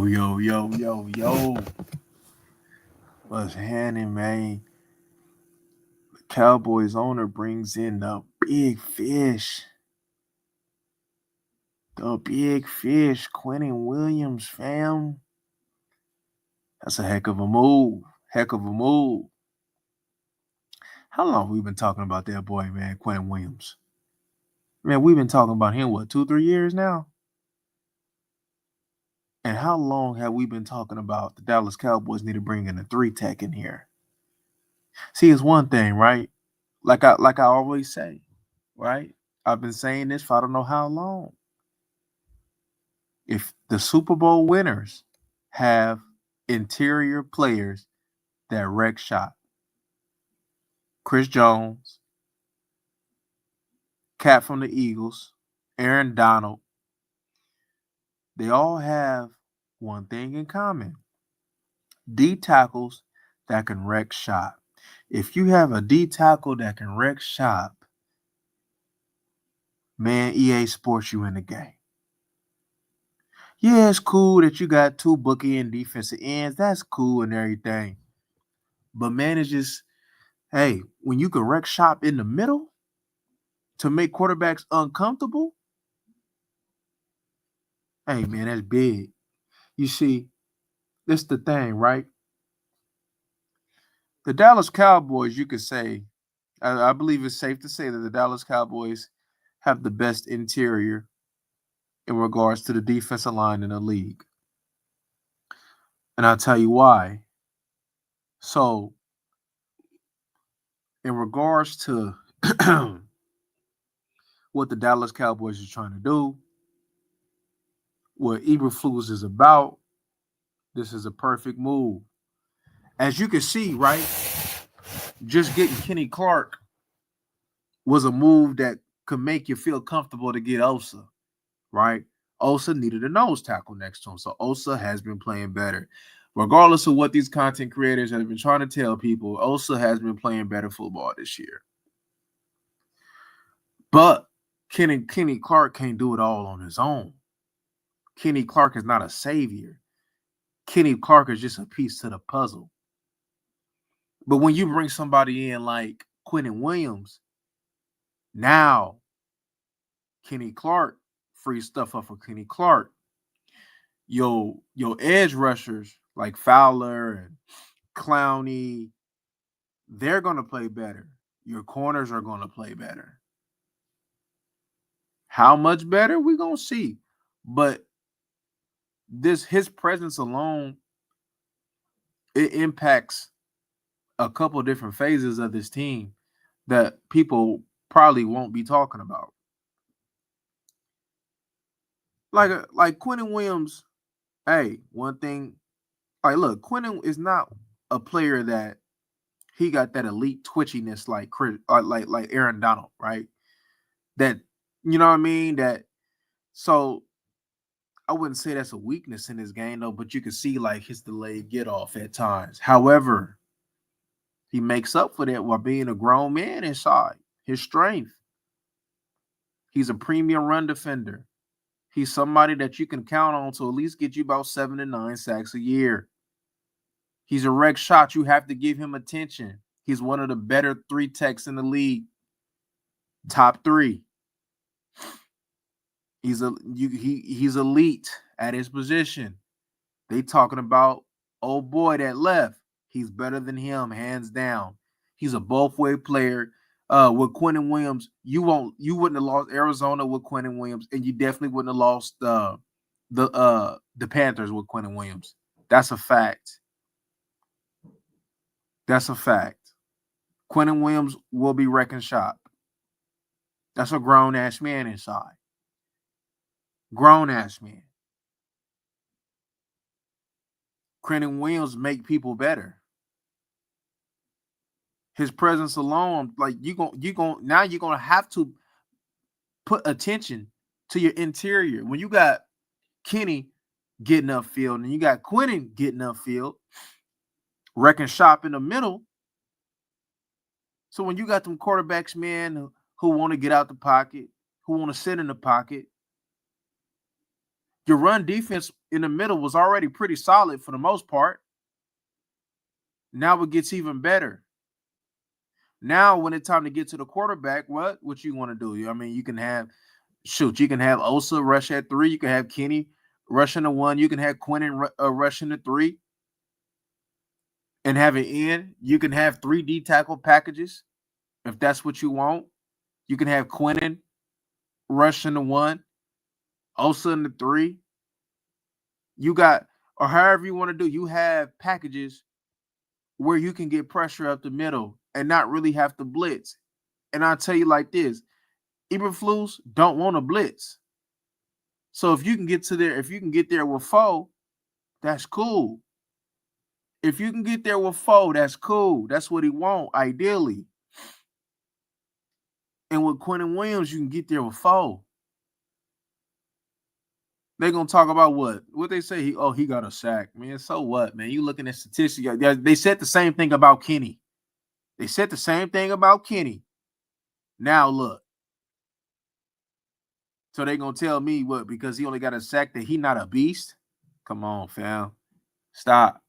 Yo, yo, yo, yo, yo. What's happening, man? The Cowboys owner brings in the big fish. The big fish, Quentin Williams, fam. That's a heck of a move. Heck of a move. How long we been talking about that boy, man, Quentin Williams? Man, we've been talking about him, what, 2, 3 years now? And how long have we been talking about the Dallas Cowboys need to bring in a 3 tech in here? See, it's one thing, right? Like I always say, right? I've been saying this for I don't know how long. If the Super Bowl winners have interior players that wreck shop, Chris Jones, Cat from the Eagles, Aaron Donald, they all have one thing in common: D tackles that can wreck shop. If you have a D tackle that can wreck shop, man, EA Sports you in the game. Yeah, it's cool that you got 2 bookie and defensive ends. That's cool and everything. But man, it's just, hey, when you can wreck shop in the middle to make quarterbacks uncomfortable, hey man, that's big. You see, this the thing, right? The Dallas Cowboys, you could say, I believe it's safe to say that the Dallas Cowboys have the best interior in regards to the defensive line in the league. And I'll tell you why. So, in regards to what the Dallas Cowboys is trying to do, what Eberflus is about, this is a perfect move. As you can see, right, just getting Kenny Clark was a move that could make you feel comfortable to get Osa, right? Osa needed a nose tackle next to him, so Osa has been playing better. Regardless of what these content creators have been trying to tell people, Osa has been playing better football this year. But Kenny Clark can't do it all on his own. Kenny Clark is not a savior. Kenny Clark is just a piece to the puzzle. But when you bring somebody in like Quentin Williams, now Kenny Clark free stuff up for Kenny Clark. Your edge rushers like Fowler and Clowney, they're gonna play better. Your corners are gonna play better. How much better? We're gonna see. But his presence alone, it impacts a couple different phases of this team that people probably won't be talking about. Like Quentin Williams, hey, one thing, like look, Quentin is not a player that he got that elite twitchiness like Chris, like Aaron Donald, right? That you know what I mean? That so I wouldn't say that's a weakness in his game though, but you can see like his delayed get off at times. However, he makes up for that while being a grown man inside. His strength. He's a premium run defender. He's somebody that you can count on to at least get you about 7 to 9 sacks a year. He's a wreck shot. You have to give him attention. He's one of the better 3 techs in the league. Top 3. He's elite at his position. They talking about old boy that left. He's better than him, hands down. He's a both-way player. With Quentin Williams, you wouldn't have lost Arizona with Quentin Williams, and you definitely wouldn't have lost the Panthers with Quentin Williams. That's a fact. That's a fact. Quentin Williams will be wrecking shop. That's a grown-ass man inside. Grown-ass man. Quentin Williams make people better. His presence alone, like you're gonna have to put attention to your interior. When you got Kenny getting upfield and you got Quentin getting upfield, wrecking shop in the middle. So when you got them quarterbacks, man, who want to get out the pocket, who want to sit in the pocket, your run defense in the middle was already pretty solid for the most part. Now it gets even better. Now, when it's time to get to the quarterback, what you want to do? I mean, you can have you can have Osa rush at 3. You can have Kenny rushing the 1. You can have Quentin rushing the 3 and have it in. You can have 3 D tackle packages if that's what you want. You can have Quentin rushing the 1, Osa in the 3. You got, or however you want to do, you have packages where you can get pressure up the middle and not really have to blitz. And I'll tell you like this, Eberflus don't want to blitz. So if you can get there with 4, that's cool. If you can get there with 4, that's cool. That's what he want, ideally. And with Quentin Williams, you can get there with 4. They're gonna talk about what they say. He got a sack, man. So what, man? You looking at statistics? They said the same thing about Kenny. Now look, so they gonna tell me what, because he only got a sack, that he not a beast? Come on, fam, stop.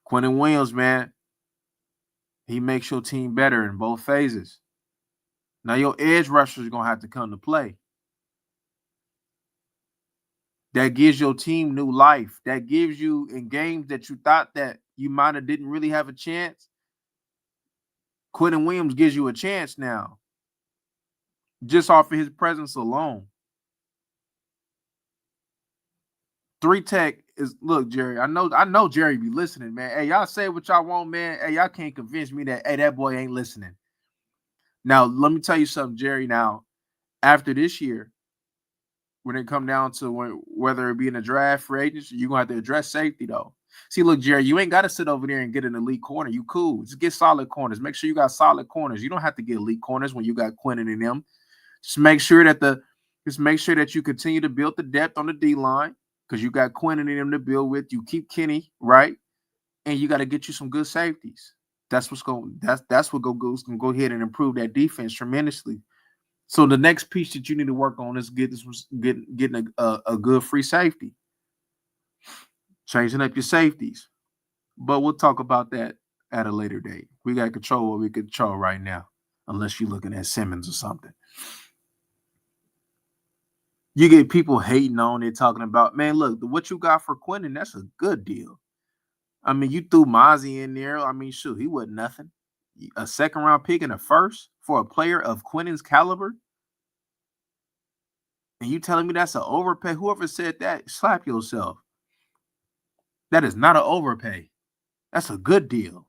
Quentin Williams, man, he makes your team better in both phases. Now your edge rushers are gonna have to come to play. That gives your team new life. That gives you, in games that you thought that you might have didn't really have a chance, Quentin Williams gives you a chance now, just off of his presence alone. 3 tech is, look, Jerry, I know Jerry be listening, man. Hey, y'all say what y'all want, man. Hey, y'all can't convince me that, hey, that boy ain't listening. Now, let me tell you something, Jerry. Now, after this year, when it come down to whether it be in the draft, free agency, you're going to have to address safety, though. See, look, Jerry, you ain't got to sit over there and get an elite corner. You cool. Just get solid corners. Make sure you got solid corners. You don't have to get elite corners when you got Quentin and them. Just make sure that you continue to build the depth on the D line, because you got Quentin and them to build with. You keep Kenny, right? And you got to get you some good safeties. That's what goes going to go ahead and improve that defense tremendously. So the next piece that you need to work on is getting a good free safety, changing up your safeties. But we'll talk about that at a later date. We got to control what we control right now, unless you're looking at Simmons or something. You get people hating on it, talking about, man, look, what you got for Quentin, that's a good deal. I mean, you threw Mozzie in there. I mean, shoot, he wasn't nothing. A second-round pick and a first for a player of Quentin's caliber? And you telling me that's an overpay? Whoever said that, slap yourself. That is not an overpay. That's a good deal.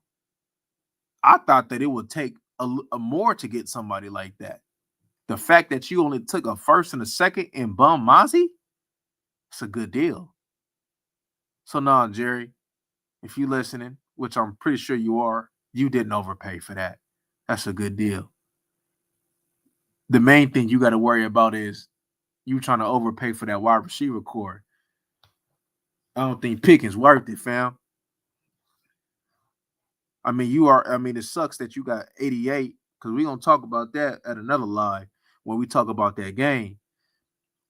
I thought that it would take a more to get somebody like that. The fact that you only took a first and a second and bum Mozzie, it's a good deal. So no, Jerry, if you listening, which I'm pretty sure you are, you didn't overpay for that. That's a good deal. The main thing you got to worry about is you trying to overpay for that wide receiver core. I don't think Pickens worth it, fam. I mean, it sucks that you got 88, because we're going to talk about that at another live when we talk about that game.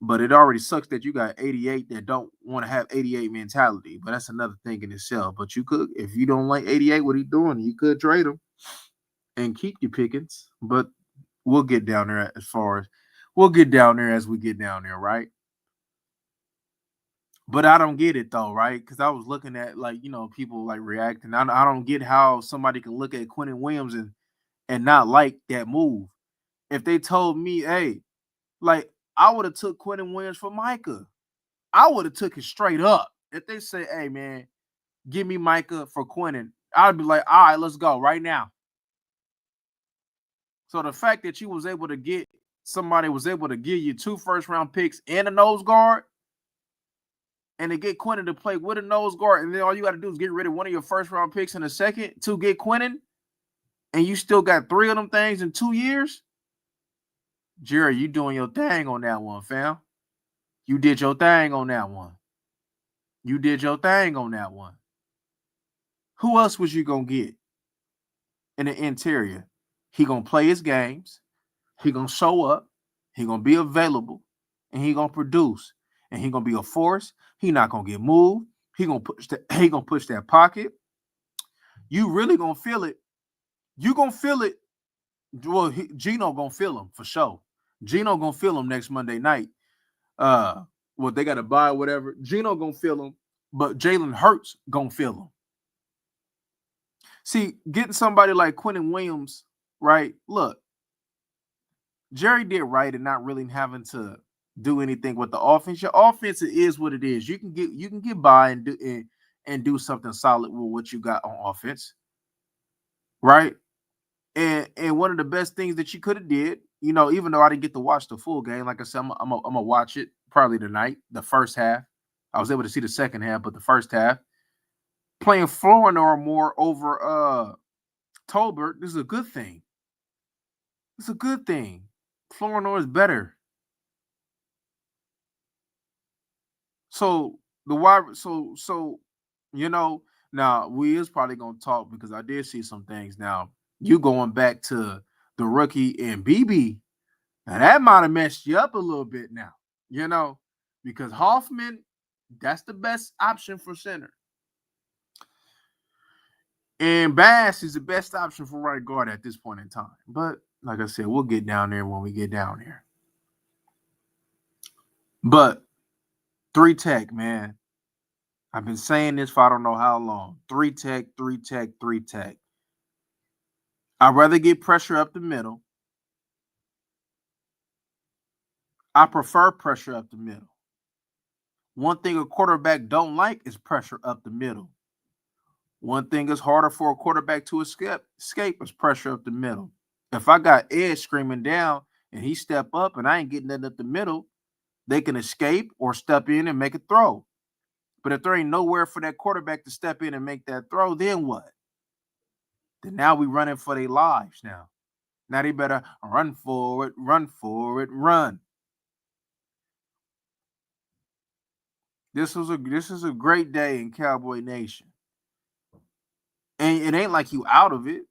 But it already sucks that you got 88 that don't want to have 88 mentality. But that's another thing in itself. But you could, if you don't like 88, what he's doing, you could trade him and keep your Pickens. But we'll get down there we'll get down there as we get down there, right? But I don't get it though, right? Because I was looking at, like, people like reacting. I don't get how somebody can look at Quentin Williams and not like that move. If they told me, hey, like, I would have took Quentin Williams for Micah. I would have took it straight up. If they say, hey, man, give me Micah for Quentin, I'd be like, all right, let's go right now. So the fact that somebody was able to give you 2 first-round picks and a nose guard, and to get Quentin to play with a nose guard, and then all you got to do is get rid of one of your first-round picks in a second to get Quentin, and you still got 3 of them things in 2 years, Jerry, you doing your thing on that one, fam. You did your thing on that one. Who else was you going to get in the interior? He going to play his games. He going to show up. He going to be available. And he going to produce. and he gonna be a force. He not gonna get moved. He gonna push that pocket. You really gonna feel it. You gonna feel it. Well, Gino gonna feel him for sure. Gino gonna feel him next Monday night. Uh, well, they got to buy whatever. Gino gonna feel him, but Jalen Hurts gonna feel him. See, getting somebody like Quentin Williams, right? Look, Jerry did right in not really having to do anything with the offense. Your offense is what it is. You can get by and do something solid with what you got on offense, right? And one of the best things that you could have did, even though I didn't get to watch the full game, like I said, I'm gonna watch it probably tonight. The first half, I was able to see the second half, but the first half, playing Flournoy more over Tolbert, this is a good thing. It's a good thing. Flournoy is better. So the wide, now we is probably gonna talk because I did see some things. Now you going back to the rookie and BB, now that might have messed you up a little bit now, because Hoffman, that's the best option for center. And Bass is the best option for right guard at this point in time. But like I said, we'll get down there when we get down there. But 3-tech, man. I've been saying this for I don't know how long. 3-tech, 3-tech, 3-tech. I'd rather get pressure up the middle. I prefer pressure up the middle. One thing a quarterback don't like is pressure up the middle. One thing is harder for a quarterback to escape is pressure up the middle. If I got Ed screaming down and he step up and I ain't getting nothing up the middle, they can escape or step in and make a throw. But if there ain't nowhere for that quarterback to step in and make that throw, then what? Then now we running for their lives now. Now they better run forward, run forward, run. This is a great day in Cowboy Nation. And it ain't like you out of it.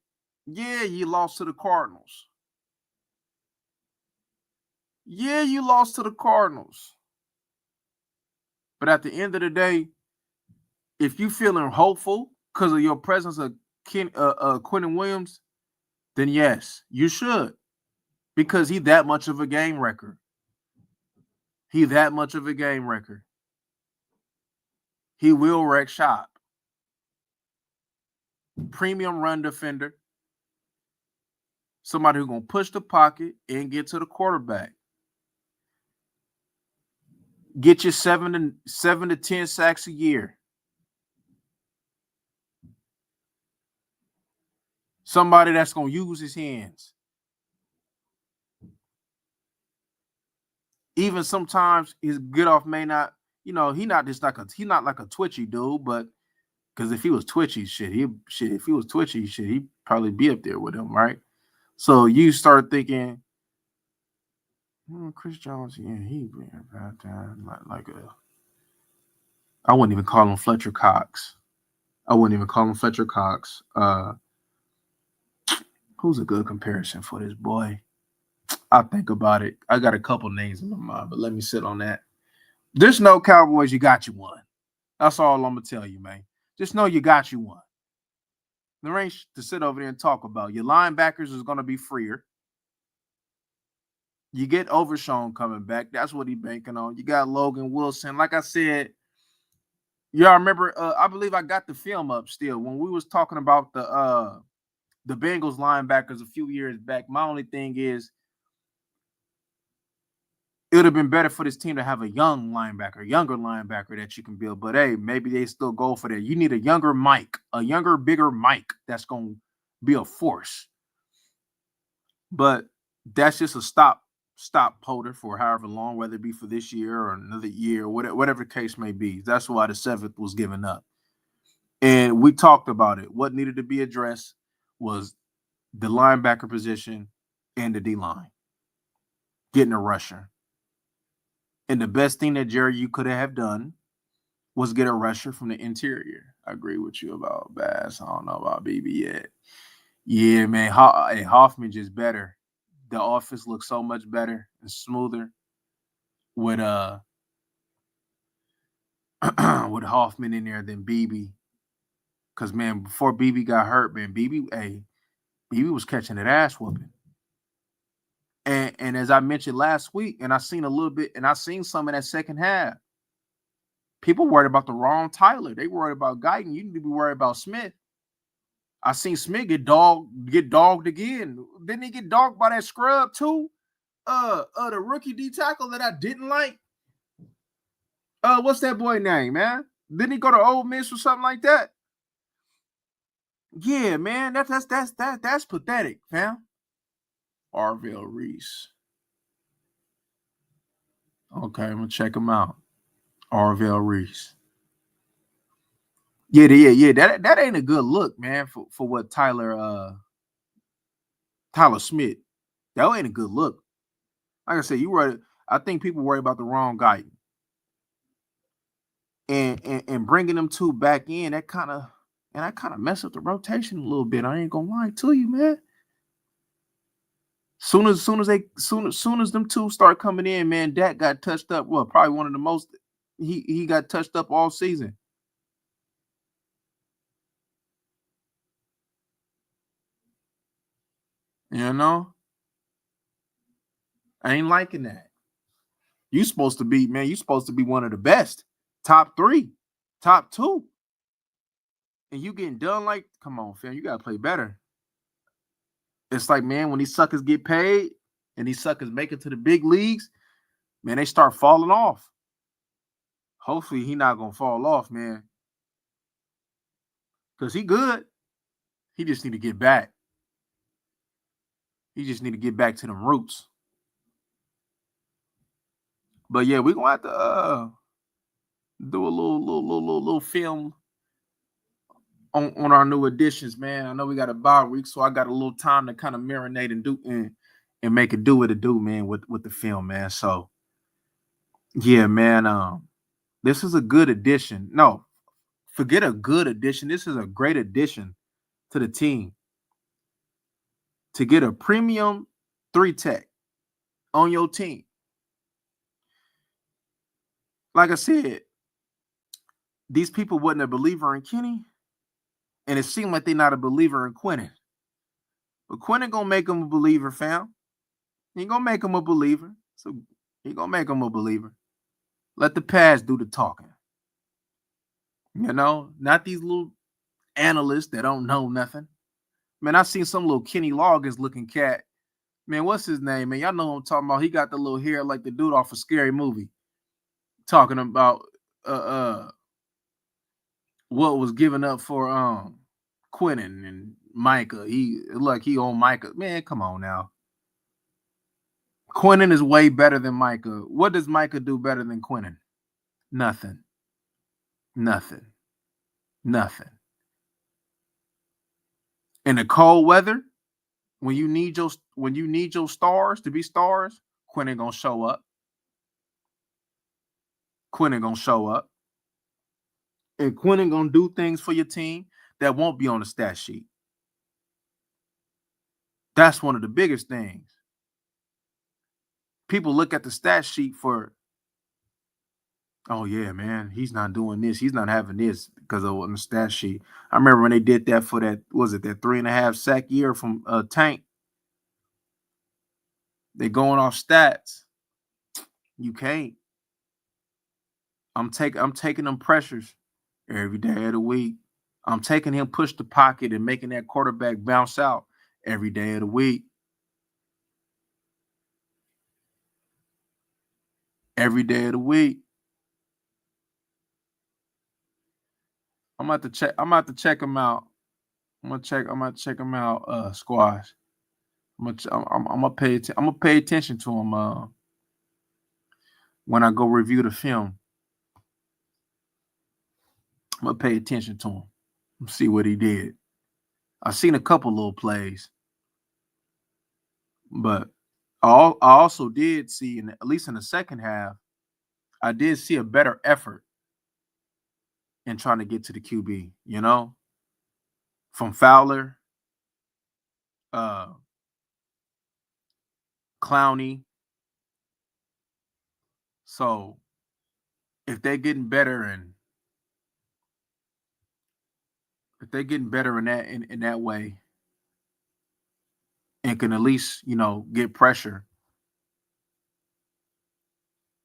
Yeah, you lost to the Cardinals. Yeah, you lost to the Cardinals. But at the end of the day, if you feeling hopeful because of your presence of Quentin Williams, then yes, you should. Because he that much of a game wrecker. He that much of a game wrecker. He will wreck shop. Premium run defender. Somebody who's going to push the pocket and get to the quarterback. Get you 7 to 10 sacks a year. Somebody that's going to use his hands. Even sometimes his get off may not, he not like a twitchy dude, but because if he was twitchy, if he was twitchy, he'd probably be up there with him, right? So you start thinking, Chris Jones, yeah, he like a. I wouldn't even call him Fletcher Cox. Who's a good comparison for this boy? I'll think about it. I got a couple names in my mind, but let me sit on that. Just know, Cowboys, you got you one. That's all I'm gonna tell you, man. Just know you got you one. There ain't to sit over there and talk about. Your linebackers is gonna be freer. You get Overshown coming back. That's what he banking on. You got Logan Wilson. Like I said, y'all remember, I believe I got the film up still. When we was talking about the Bengals linebackers a few years back, my only thing is it would have been better for this team to have a younger linebacker that you can build. But hey, maybe they still go for that. You need a younger Mike, a younger, bigger Mike that's going to be a force. But that's just a stop holder for however long, whether it be for this year or another year, whatever the case may be. That's why the 7th was given up. And we talked about it. What needed to be addressed was the linebacker position and the D-line. Getting a rusher. And the best thing that Jerry you could have done was get a rusher from the interior. I agree with you about Bass. I don't know about BB yet. Yeah, man. Hoffman just better. The offense looks so much better and smoother with with Hoffman in there than BB. Cause man, before BB got hurt, man, BB was catching that ass whooping. And as I mentioned last week, and I seen a little bit, and I seen some in that second half. People worried about the wrong Tyler. They worried about Guyton. You need to be worried about Smith. I seen Smith get dogged again. Didn't he get dogged by that scrub too? The rookie D tackle that I didn't like. What's that boy name, man? Didn't he go to Ole Miss or something like that? Yeah, man. That's pathetic, fam. Arvell Reese. Okay, I'm gonna check him out. Arvell Reese. Yeah. That ain't a good look, man, for what Tyler Smith. That ain't a good look. Like I said, you right. I think people worry about the wrong guy. And bringing them two back in, that kind of mess up the rotation a little bit. I ain't gonna lie to you, man. Soon as them two start coming in, man, Dak got touched up. Well, probably one of the most he got touched up all season. You know, I ain't liking that. You supposed to be, man. You supposed to be one of the best, top 3, top 2, and you getting done like, come on, fam. You gotta play better. It's like, man, when these suckers get paid and these suckers make it to the big leagues, man, they start falling off. Hopefully, he not gonna fall off, man, because he good. He just need to get back. He just need to get back to them roots. But yeah, we're gonna have to do a little film on our new additions, man. I know we got a bye week, so I got a little time to kind of marinate and do and make it do what it do, man, with the film, man. So yeah, man. This is a good addition. No, forget a good addition. This is a great addition to the team. To get a premium 3 tech on your team. Like I said, these people wasn't a believer in Kenny, and it seemed like they're not a believer in Quentin. But Quentin gonna make him a believer, fam. He gonna make him a believer. So he gonna make him a believer. Let the past do the talking. You know, not these little analysts that don't know nothing. Man, I seen some little Kenny Loggins looking cat. Man, what's his name? Man, y'all know what I'm talking about. He got the little hair like the dude off a Scary Movie. Talking about what was given up for Quentin and Micah. He look, he on Micah. Man, come on now. Quentin is way better than Micah. What does Micah do better than Quentin? Nothing. Nothing. Nothing. In the cold weather, when you need your stars to be stars, Quentin gonna show up. Quentin gonna show up. And Quentin gonna do things for your team that won't be on the stat sheet. That's one of the biggest things. People look at the stat sheet for, oh yeah, man, he's not doing this. He's not having this because of on the stat sheet. I remember when they did that for that, was it that 3.5 sack year from Tank? They going off stats. You can't. I'm taking them pressures every day of the week. I'm taking him push the pocket and making that quarterback bounce out every day of the week. Every day of the week. I'm about to check. I'm about to check him out. I'm gonna check him out. Squash. I'm gonna pay. I'm gonna pay attention to him. When I go review the film, I'm gonna pay attention to him. See what he did. I've seen a couple little plays, but I also did see, at least in the second half, I did see a better effort in trying to get to the QB. You know, from Fowler, uh, Clowney. So if they're getting better and if they're getting better in that way and can at least, get pressure,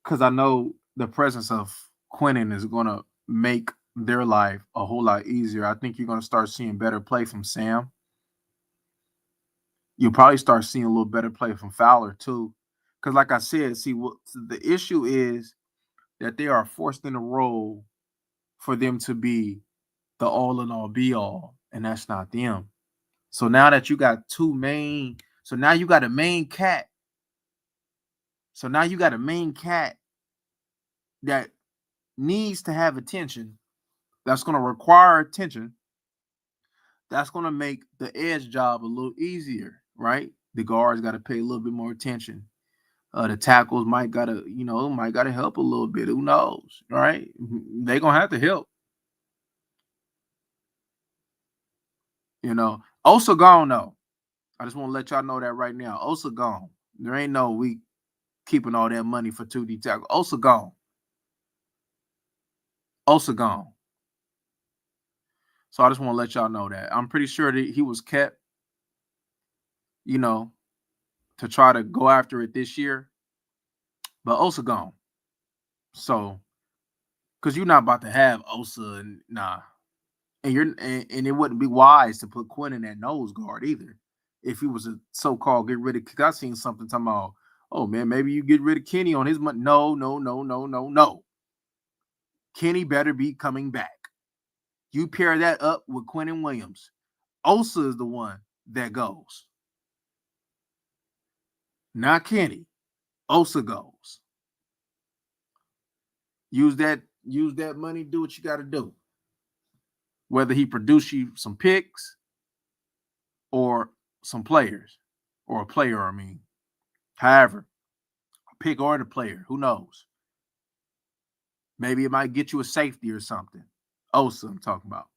because I know the presence of Quentin is gonna make their life a whole lot easier. I think you're gonna start seeing better play from Sam. You'll probably start seeing a little better play from Fowler too. Because, like I said, see what the issue is that they are forced in a role for them to be the all in all be all, and that's not them. So now that you got two main, so now you got a main cat. So now you got a main cat that needs to have attention, that's going to require attention, that's going to make the edge job a little easier, right? The guards got to pay a little bit more attention. The tackles might gotta help a little bit. Who knows, right? They gonna have to help. Osa gone though. I just want to let y'all know that right now. Osa gone. There ain't no we keeping all that money for 2D tackle. Osa gone. Osa gone. So I just want to let y'all know that. I'm pretty sure that he was kept, you know, to try to go after it this year, but Osa gone. So, because you're not about to have Osa and nah, and it wouldn't be wise to put Quinn in that nose guard either. If he was a so-called get rid of, because I seen something talking about, oh man, maybe you get rid of Kenny on his money. No, no, no, no, no, no. Kenny better be coming back. You pair that up with Quentin Williams. Osa is the one that goes. Not Kenny. Osa goes. Use that money, do what you gotta do. Whether he produce you some picks or some players. Or a player, I mean. However, pick or the player. Who knows? Maybe it might get you a safety or something. Osa, I'm talking about.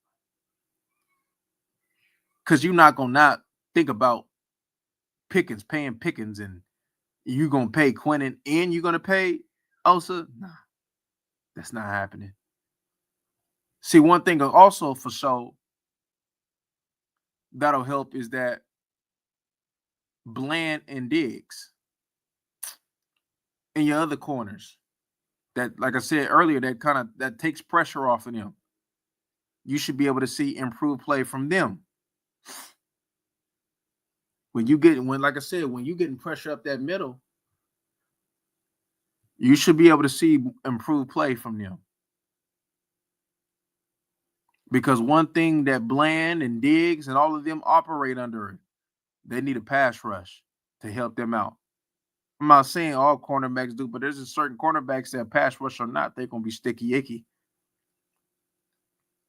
Because you're not going to not think about paying Pickens, and you're going to pay Quentin and you're going to pay Osa. Nah, that's not happening. See, one thing also for sure that'll help is that Bland and Diggs and your other corners. That, like I said earlier, that takes pressure off of them. You should be able to see improved play from them. When like I said, when you getting pressure up that middle, you should be able to see improved play from them. Because one thing that Bland and Diggs and all of them operate under, they need a pass rush to help them out. I'm not saying all cornerbacks do, but there's a certain cornerbacks that pass rush or not, they're gonna be sticky icky.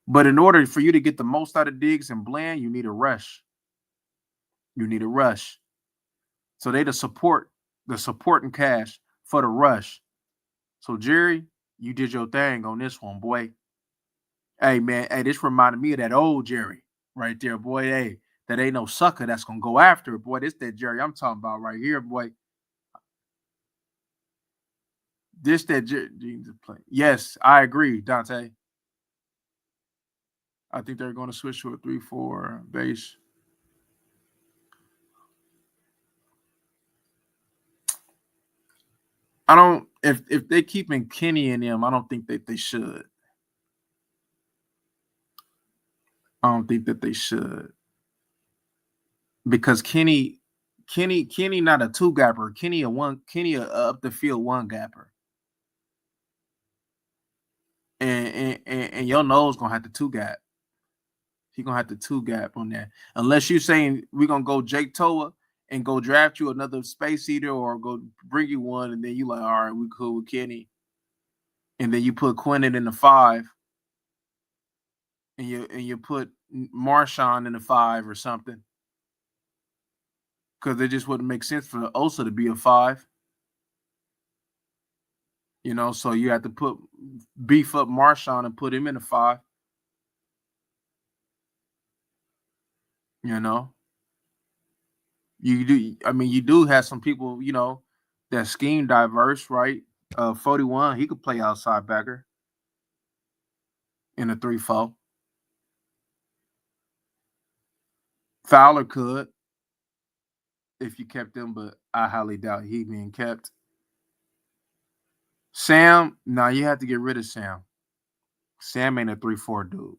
But in order for you to get the most out of Diggs and Bland, you need a rush. You need a rush. So they the supporting cast for the rush. So Jerry, you did your thing on this one, boy. Hey man, hey, this reminded me of that old Jerry right there, boy. Hey, that ain't no sucker that's gonna go after it, boy. This that Jerry I'm talking about right here, boy. This that Jerry. Yes, I agree, Dante. I think they're going to switch to a 3-4 base. I don't. If they keeping Kenny in them, I don't think that they should. I don't think that they should, because Kenny not a two gapper. Kenny a up the field one gapper, and your nose gonna have to two gap. He gonna have to two gap on that. Unless you saying we're gonna go Jake Toa and go draft you another space eater, or go bring you one, and then you like, all right, we cool with Kenny, and then you put Quentin in the 5, and you put Marshawn in the 5 or something, because it just wouldn't make sense for Osa to be a 5. So you have to beef up Marshawn and put him in a 5. You know, you do. I mean, you do have some people, that scheme diverse, right? 41. He could play outside backer in a 3-4. Fowler could if you kept him, but I highly doubt he being kept. Sam, nah, you have to get rid of Sam. Sam ain't a 3-4 dude.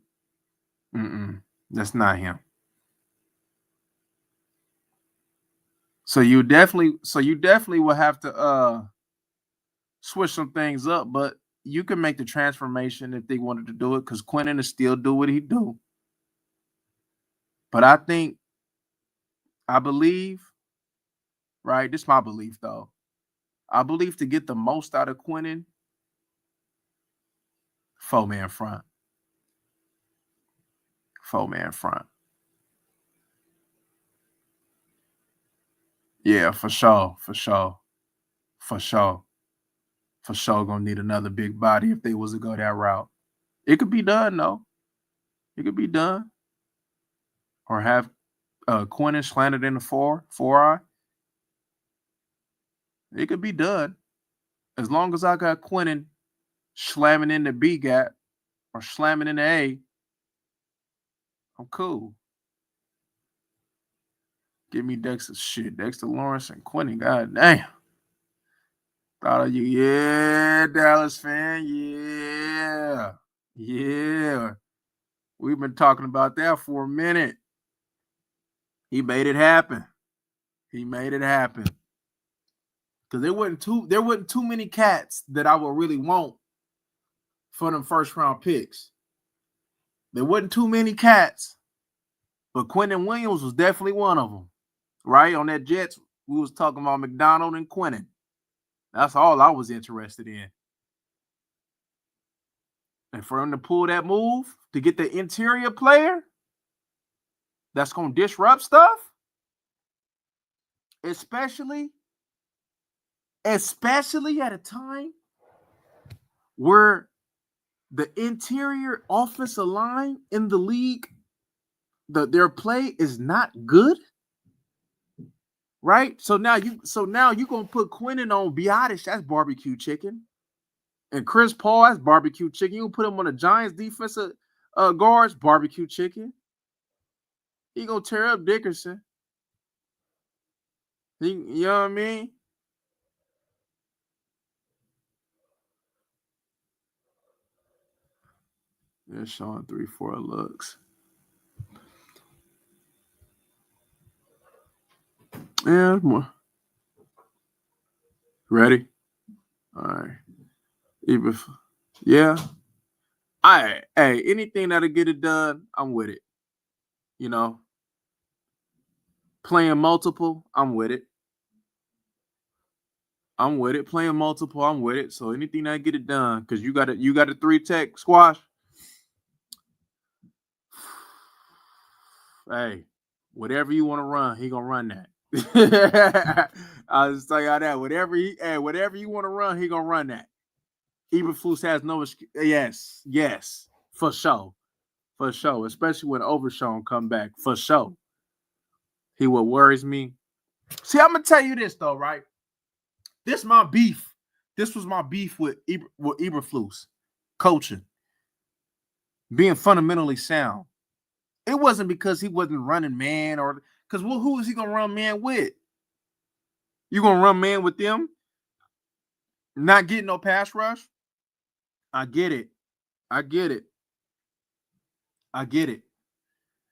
That's not him. So you definitely will have to switch some things up, but you can make the transformation if they wanted to do it because Quentin is still do what he do. But I believe, right? This is my belief though. I believe to get the most out of Quentin, 4-man front. 4-man front. Yeah, for sure. Gonna need another big body if they was to go that route. It could be done though. It could be done. Or have Quentin slanted in the 4-eye. It could be done. As long as I got Quentin slamming in the B gap or slamming in the A, I'm cool. Give me Dexter Lawrence and Quentin. God damn. Thought of you. Yeah, Dallas fan. Yeah. Yeah. We've been talking about that for a minute. He made it happen. Because there wasn't too many cats that I would really want for them first round picks. There wasn't too many cats, but Quentin Williams was definitely one of them. Right? On that Jets, we was talking about McDonald and Quentin. That's all I was interested in. And for him to pull that move to get the interior player that's going to disrupt stuff, especially at a time where the interior offensive line in the league, their play is not good, right? So now you gonna put Quentin on Biotish, that's barbecue chicken, and Chris Paul, that's barbecue chicken. You put him on the Giants defensive guards, barbecue chicken. He gonna tear up Dickerson. You know what I mean? They're showing 3-4 looks. Yeah, more. Ready? All right. Yeah. Hey, anything that'll get it done, I'm with it. You know, playing multiple, I'm with it. Playing multiple, I'm with it. So anything that get it done, because you got a 3-tech squash. Hey, whatever you want to run, he gonna run that. I'll just tell y'all that. Whatever you want to run, he gonna run that. Eberflus has no excuse. Yes, for sure. Especially when Overshown come back, for sure. He what worries me. See, I'm gonna tell you this though, right? This my beef. This was my beef with Eberflus coaching, being fundamentally sound. It wasn't because he wasn't running man or because who is he gonna run man with? You gonna run man with them? Not getting no pass rush? I get it.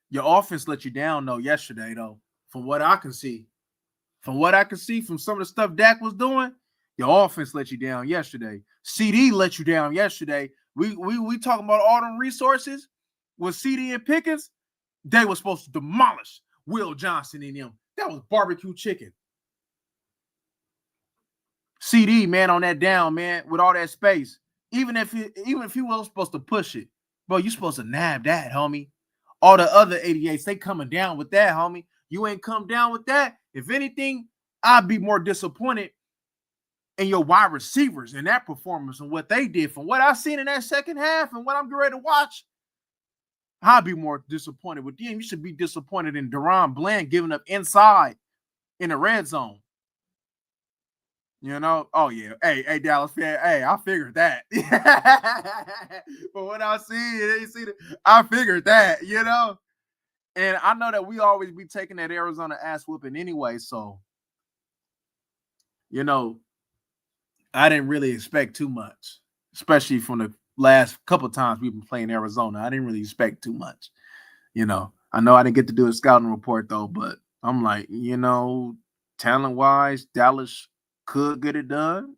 Your offense let you down though yesterday, though. From what I can see. From some of the stuff Dak was doing, your offense let you down yesterday. CD let you down yesterday. We talking about all them resources with CD and Pickens. They were supposed to demolish Will Johnson and them. That was barbecue chicken. CD, man, on that down, man, with all that space. Even if he wasn't supposed to push it, bro, you supposed to nab that, homie. All the other 88s, they coming down with that, homie. You ain't come down with that. If anything, I'd be more disappointed in your wide receivers and that performance and what they did. From what I've seen in that second half and what I'm ready to watch, I'd be more disappointed with them. You should be disappointed in Deron Bland giving up inside in the red zone. You know, oh yeah, hey, Dallas fan, hey, I figured that. But when I see it, I figured that, you know. And I know that we always be taking that Arizona ass whooping anyway, so you know, I didn't really expect too much, especially from the last couple times we've been playing Arizona. I didn't really expect too much. You know I didn't get to do a scouting report though, but I'm like, talent wise, Dallas could get it done,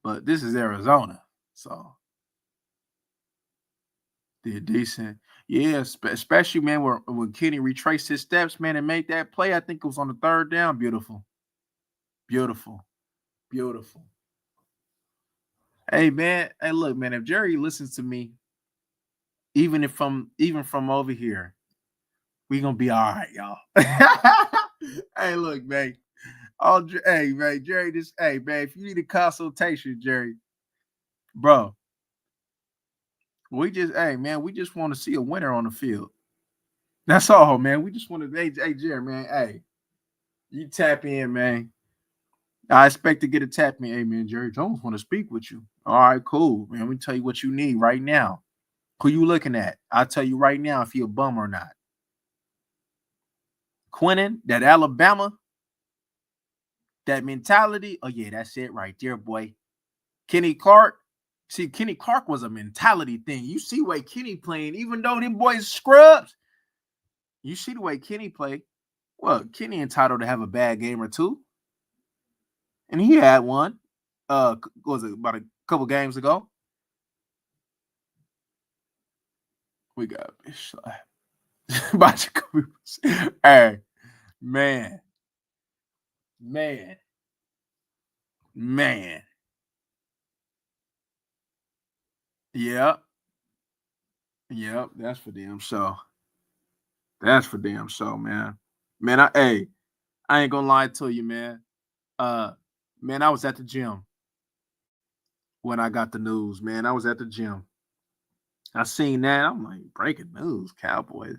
but this is Arizona, so did decent. Yeah, especially man, when Kenny retraced his steps, man, and made that play. I think it was on the third down. Beautiful, beautiful, beautiful. Hey man, hey look, man. If Jerry listens to me, even from over here, we gonna be all right, y'all. Hey, look, man. Hey, man, Jerry. Hey, man. If you need a consultation, Jerry, bro, hey, man, we just want to see a winner on the field. That's all, man. We just want to, hey, Jerry, man. Hey, you tap in, man. I expect to get a tap in. Hey, man, Jerry Jones want to speak with you. All right, cool, man. Let me tell you what you need right now. Who you looking at? I'll tell you right now if he a bum or not. Quinnen, that Alabama, that mentality. Oh yeah, that's it right there, boy. Kenny Clark. See, Kenny Clark was a mentality thing. You see the way Kenny playing, even though them boys scrubs. You see the way Kenny play. Well, Kenny entitled to have a bad game or two, and he had one. What was it about a couple games ago? We got hey, man, man, man. Yep, yep. That's for damn sure. That's for damn sure, man. Man, I ain't gonna lie to you, man. Uh, man, I was at the gym when I got the news, man. I was at the gym. I seen that. I'm like, breaking news, Cowboys.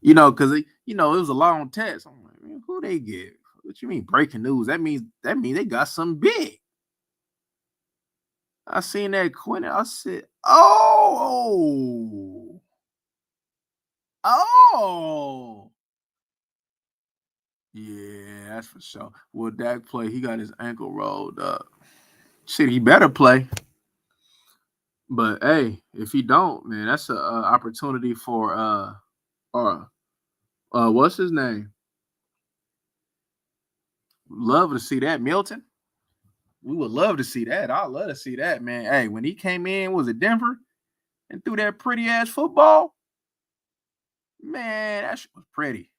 Because it was a long text. I'm like, man, who they get? What you mean breaking news? That means they got something big. I seen that Quinn. I said, oh, yeah, that's for sure. Well, Dak play? He got his ankle rolled up. Shit, he better play. But hey, if he don't, man, that's a opportunity for what's his name? Love to see that, Milton. We would love to see that. I'd love to see that, man. Hey, when he came in, was it Denver and threw that pretty ass football? Man, that shit was pretty.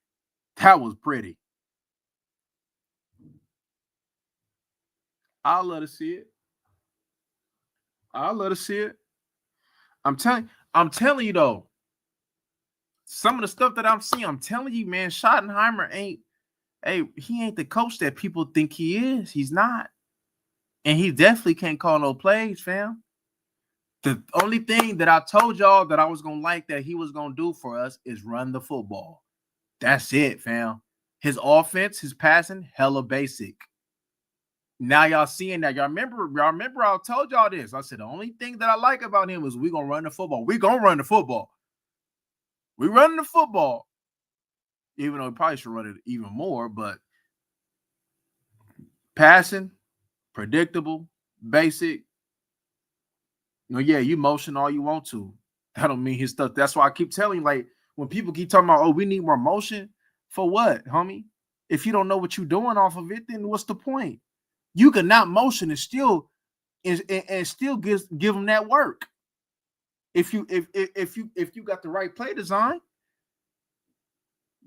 That was pretty. I'd love to see it. I'd love to see it. I'm telling you though, some of the stuff that I'm seeing, I'm telling you, man, Schottenheimer he ain't the coach that people think he is. He's not. And he definitely can't call no plays, fam. The only thing that I told y'all that I was gonna like that he was gonna do for us is run the football. That's it, fam. His offense, his passing, hella basic. Now y'all seeing that. Y'all remember I told y'all this. I said the only thing that I like about him is we gonna run the football. We gonna run the football. We running the football. Even though we probably should run it even more, but passing, predictable, basic. Yeah, you motion all you want to. That don't mean his stuff. That's why I keep telling you, like, when people keep talking about, oh, we need more motion, for what, homie? If you don't know what you're doing off of it, then what's the point? You can not motion and still and still give them that work. If you got the right play design,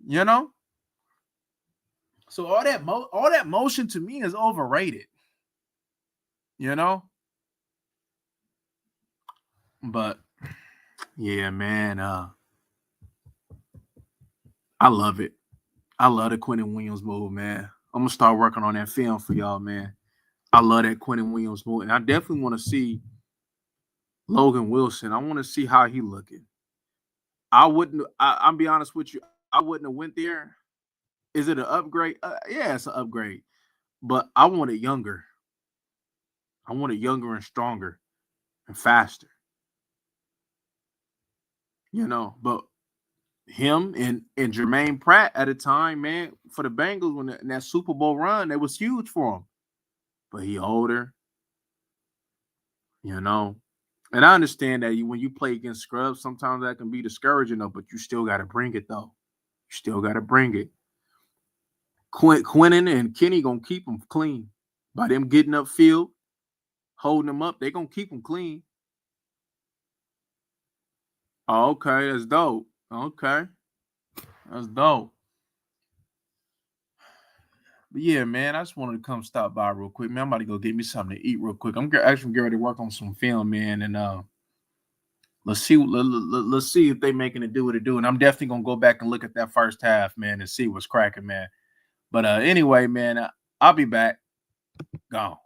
you know. So all that motion to me is overrated, you know. But yeah, man, I love it. I love the Quentin Williams move, man. I'm gonna start working on that film for y'all, man. I love that Quentin Williams move, and I definitely want to see Logan Wilson. I want to see how he looking. I wouldn't. I'll be honest with you. I wouldn't have went there. Is it an upgrade? Yeah, it's an upgrade, but I want it younger. I want it younger and stronger and faster. But him and Jermaine Pratt at a time, man, for the Bengals when in that Super Bowl run, that was huge for him. But he older, you know. And I understand that when you play against scrubs, sometimes that can be discouraging, though. But you still got to bring it, though. You still got to bring it. Quinnen and Kenny gonna keep them clean by them getting upfield, holding them up. They gonna keep them clean. Oh, okay, that's dope. Okay, that's dope. But yeah, man, I just wanted to come stop by real quick, man. I'm about to go get me something to eat real quick. I'm actually getting ready to work on some film, man, and let's see, let's see if they making it do what it do. And I'm definitely gonna go back and look at that first half, man, and see what's cracking, man. But anyway, man, I'll be back. Gone.